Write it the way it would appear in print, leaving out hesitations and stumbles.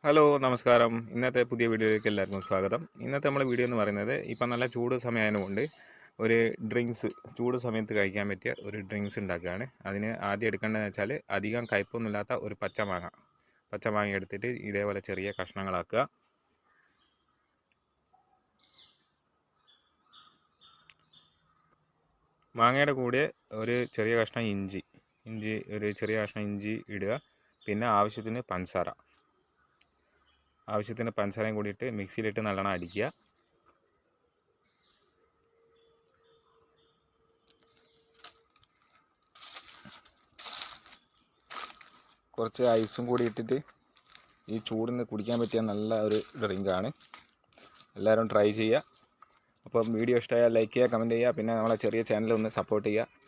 Hello നമസ്കാരം. ഇന്നത്തെ പുതിയ വീഡിയോയിലേക്ക് എല്ലാവർക്കും സ്വാഗതം. ഇന്നത്തെ നമ്മുടെ വീഡിയോ എന്ന് പറയുന്നത് ഇപ്പം നല്ല ചൂട് സമയമായതുകൊണ്ട് ഒരു ഡ്രിങ്ക്സ് ചൂട് സമയത്ത് കഴിക്കാൻ പറ്റിയ ഒരു ഡ്രിങ്ക്സ് ഉണ്ടാക്കുകയാണ്. അതിന് ആദ്യം എടുക്കേണ്ടതെന്ന് വെച്ചാൽ അധികം കയ്പൊന്നുമില്ലാത്ത ഒരു പച്ചമാങ്ങ എടുത്തിട്ട് ഇതേപോലെ ചെറിയ കഷ്ണങ്ങളാക്കുക. മാങ്ങയുടെ കൂടെ ഒരു ചെറിയ കഷ്ണം ഇഞ്ചി ഇടുക. പിന്നെ ആവശ്യത്തിന് പഞ്ചസാരയും കൂടിയിട്ട് മിക്സിയിലിട്ട് നല്ലോണം അടിക്കുക. കുറച്ച് ഐസും കൂടി ഇട്ടിട്ട് ഈ ചൂടിന് കുടിക്കാൻ പറ്റിയ നല്ല ഒരു ഡ്രിങ്കാണ്. എല്ലാവരും ട്രൈ ചെയ്യുക. അപ്പം വീഡിയോ ഇഷ്ടമായാൽ ലൈക്ക് ചെയ്യുക, കമൻറ്റ് ചെയ്യുക. പിന്നെ നമ്മളെ ചെറിയ ചാനൽ ഒന്ന് സപ്പോർട്ട് ചെയ്യുക.